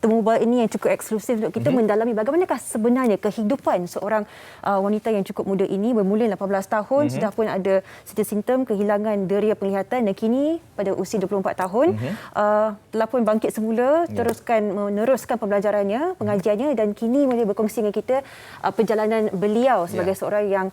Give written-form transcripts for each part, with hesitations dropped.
Mobile ini yang cukup eksklusif untuk kita mendalami bagaimanakah sebenarnya kehidupan seorang wanita yang cukup muda ini, bermula 18 tahun, sudah pun ada simptom kehilangan deria penglihatan dan kini pada usia 24 tahun telah pun bangkit semula, meneruskan pembelajarannya, pengajiannya dan kini boleh berkongsi dengan kita perjalanan beliau sebagai seorang yang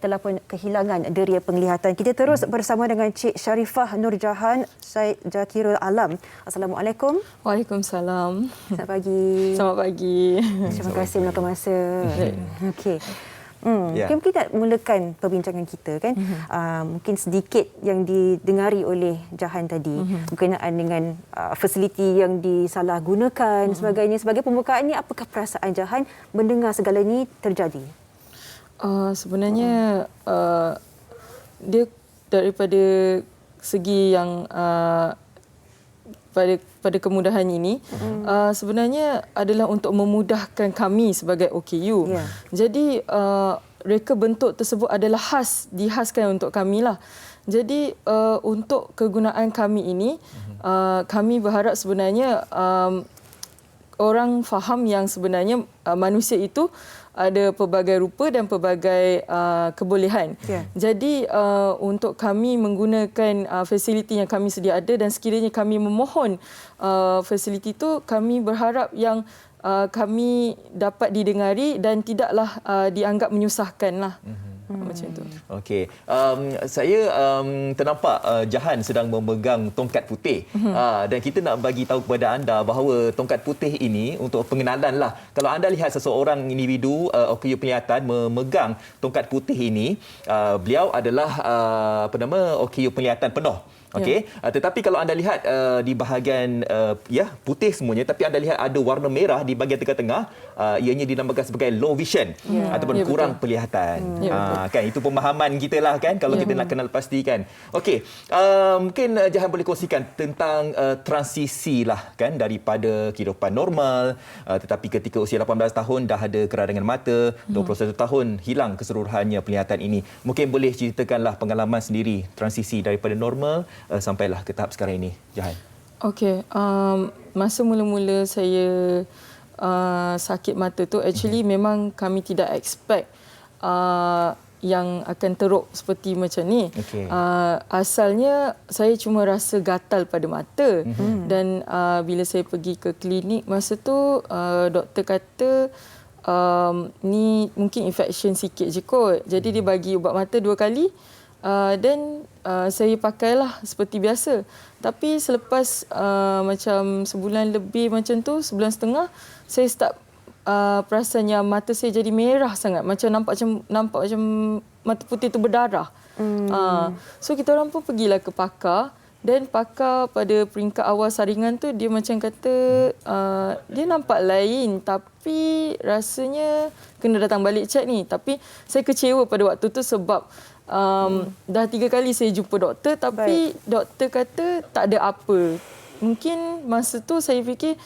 telah pun kehilangan deria penglihatan. Kita terus bersama dengan Cik Sharifah Nur Jahan, Syed Zakirul Alam. Assalamualaikum. Waalaikumsalam. Selamat pagi. Selamat pagi. Terima kasih meluangkan masa. Okey. Mungkin kita mulakan perbincangan kita kan. Mungkin sedikit yang didengari oleh Jahan tadi berkenaan dengan fasiliti yang disalahgunakan sebagainya. Sebagai pembukaan ini, apakah perasaan Jahan mendengar segala ini terjadi? Sebenarnya dia daripada segi yang pada kemudahan ini sebenarnya adalah untuk memudahkan kami sebagai OKU. Jadi reka bentuk tersebut adalah dihaskan untuk kami lah. Jadi untuk kegunaan kami ini kami berharap sebenarnya orang faham yang sebenarnya manusia itu ada pelbagai rupa dan pelbagai kebolehan. Jadi untuk kami menggunakan fasiliti yang kami sedia ada dan sekiranya kami memohon fasiliti itu, kami berharap yang kami dapat didengari dan tidaklah dianggap menyusahkan lah. Macam itu. Okey. Saya ternampak Jahan sedang memegang tongkat putih. Dan kita nak bagi tahu kepada anda bahawa tongkat putih ini untuk pengenalan lah. Kalau anda lihat seseorang individu OKU penglihatan memegang tongkat putih ini, beliau adalah OKU penglihatan penuh. Okey, tetapi kalau anda lihat di bahagian putih semuanya, tapi anda lihat ada warna merah di bahagian tengah-tengah, ianya dinamakan sebagai low vision ataupun kurang penglihatan. Kan itu pemahaman kita lah kan, kalau kita nak kenal pasti kan. Okey, mungkin Jahan boleh kongsikan tentang transisi lah kan daripada kehidupan normal, tetapi ketika usia 18 tahun dah ada keradangan mata, 21 tahun hilang keseluruhannya penglihatan ini. Mungkin boleh ceritakanlah pengalaman sendiri transisi daripada normal sampailah ke tahap sekarang ini, Jahan. Okey, masa mula-mula saya sakit mata tu, actually memang kami tidak expect yang akan teruk seperti macam ni. Asalnya saya cuma rasa gatal pada mata dan bila saya pergi ke klinik masa tu doktor kata ni mungkin infection sikit je kot. Jadi dia bagi ubat mata 2 kali. Dan saya pakailah seperti biasa. Tapi selepas macam sebulan lebih macam tu, sebulan setengah, saya start perasan yang mata saya jadi merah sangat. Macam nampak macam mata putih tu berdarah. So kita orang pun pergilah ke pakar. Dan pakar pada peringkat awal saringan tu dia macam kata dia nampak lain tapi rasanya kena datang balik check ni. Tapi saya kecewa pada waktu tu sebab dah 3 kali saya jumpa doktor tapi doktor kata tak ada apa. Mungkin masa tu saya fikir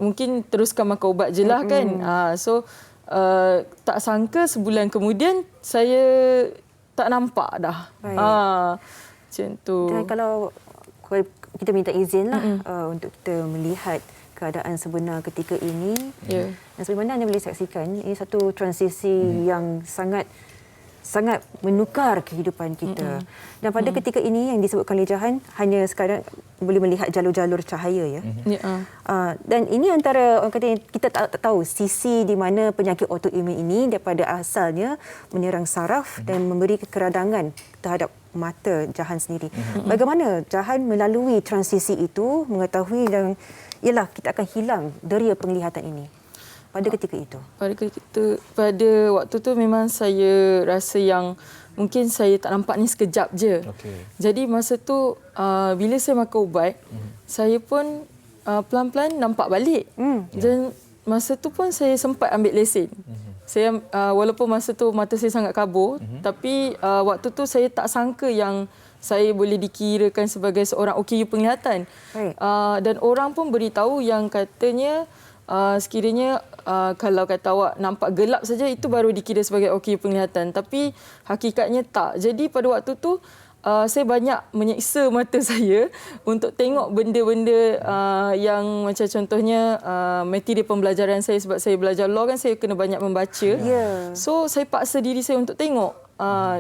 mungkin teruskan makan ubat je lah kan. So tak sangka sebulan kemudian saya tak nampak dah. Macam tu. Dan kalau kita minta izin lah untuk kita melihat keadaan sebenar ketika ini. Dan sebenarnya anda boleh saksikan ini satu transisi yang sangat menukar kehidupan kita. Dan pada ketika ini yang disebutkan oleh Jahan, hanya sekarang boleh melihat jalur-jalur cahaya ya. Dan ini antara orang kata kita tak tahu sisi di mana penyakit autoimun ini daripada asalnya menyerang saraf dan memberi keradangan terhadap mata Jahan sendiri. Bagaimana Jahan melalui transisi itu mengetahui yang ialah kita akan hilang deria penglihatan ini? Pada ketika itu? Pada waktu tu memang saya rasa yang mungkin saya tak nampak ni sekejap je. Jadi masa tu bila saya makan ubat, saya pun pelan-pelan nampak balik. Dan masa tu pun saya sempat ambil lesen. Saya walaupun masa tu mata saya sangat kabur, tapi waktu tu saya tak sangka yang saya boleh dikirakan sebagai seorang OKU penglihatan. Dan orang pun beritahu yang katanya sekiranya kalau kata awak nampak gelap saja itu baru dikira sebagai OKU penglihatan, tapi hakikatnya tak. Jadi pada waktu tu saya banyak menyeksa mata saya untuk tengok benda-benda yang macam contohnya material pembelajaran saya, sebab saya belajar law kan, saya kena banyak membaca. So saya paksa diri saya untuk tengok.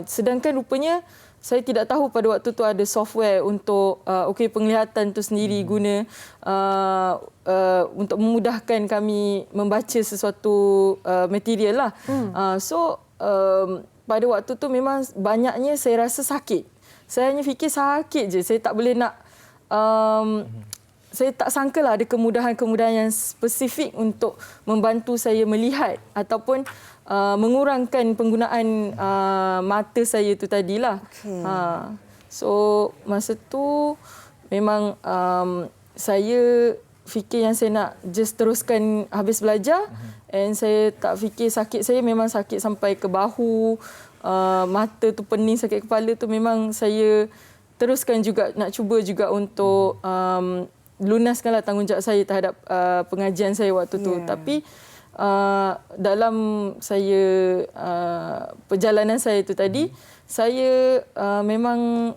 Sedangkan rupanya saya tidak tahu pada waktu tu ada software untuk penglihatan tu sendiri guna untuk memudahkan kami membaca sesuatu material lah. Pada waktu tu memang banyaknya saya rasa sakit. Saya hanya fikir sakit je. Saya tak boleh nak saya tak sangkalah ada kemudahan-kemudahan yang spesifik untuk membantu saya melihat ataupun mengurangkan penggunaan mata saya tu tadilah. So masa tu memang saya fikir yang saya nak just teruskan habis belajar, and saya tak fikir sakit saya memang sakit sampai ke bahu, mata tu pening, sakit kepala tu memang saya teruskan juga, nak cuba juga untuk lunaskanlah tanggungjawab saya terhadap pengajian saya waktu tu. Tapi dalam saya perjalanan saya itu tadi, saya memang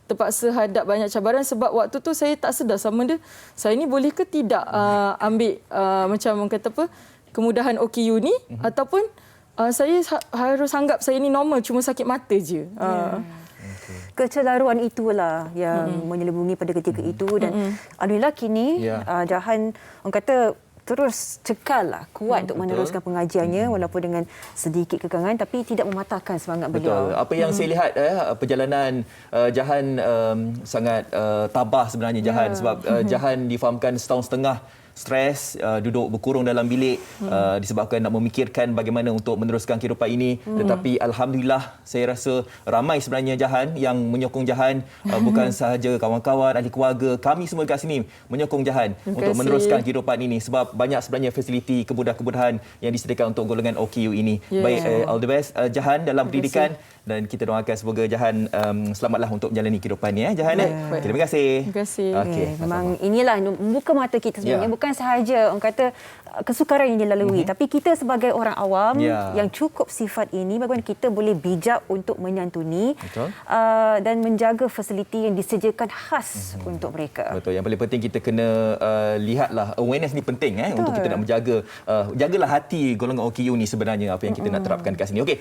terpaksa hadap banyak cabaran, sebab waktu tu saya tak sedar sama ada saya ni boleh ke tidak ambil macam orang kata apa, kemudahan OKU ni, ataupun saya harus anggap saya ni normal, cuma sakit mata je. Kecelaruan itulah yang menyelubungi pada ketika itu, dan alhamdulillah kini Jahan orang kata terus cekal lah, kuat untuk meneruskan pengajiannya walaupun dengan sedikit kekangan, tapi tidak mematahkan semangat beliau. Betul. Apa yang saya lihat perjalanan Jahan sangat tabah sebenarnya Jahan, sebab Jahan difahamkan setahun setengah stres, duduk berkurung dalam bilik disebabkan nak memikirkan bagaimana untuk meneruskan kehidupan ini. Tetapi alhamdulillah saya rasa ramai sebenarnya Jahan yang menyokong Jahan, bukan sahaja kawan-kawan, ahli keluarga, kami semua dekat sini menyokong Jahan untuk meneruskan kehidupan ini, sebab banyak sebenarnya fasiliti, kemudahan-kemudahan yang disediakan untuk golongan OKU ini. Baik, all the best Jahan dalam pendidikan, dan kita doakan semoga Jahan selamatlah untuk menjalani kehidupannya Jahan. Terima kasih. Terima kasih. Okay, memang inilah membuka mata kita sebenarnya, bukan sahaja orang kata kesukaran yang dilalui, tapi kita sebagai orang awam yang cukup sifat ini, bagaimana kita boleh bijak untuk menyantuni dan menjaga fasiliti yang disediakan khas untuk mereka. Betul. Yang paling penting kita kena lihatlah, awareness ni penting untuk kita nak menjaga, jagalah hati golongan OKU ni sebenarnya, apa yang kita nak terapkan kat sini. Okey.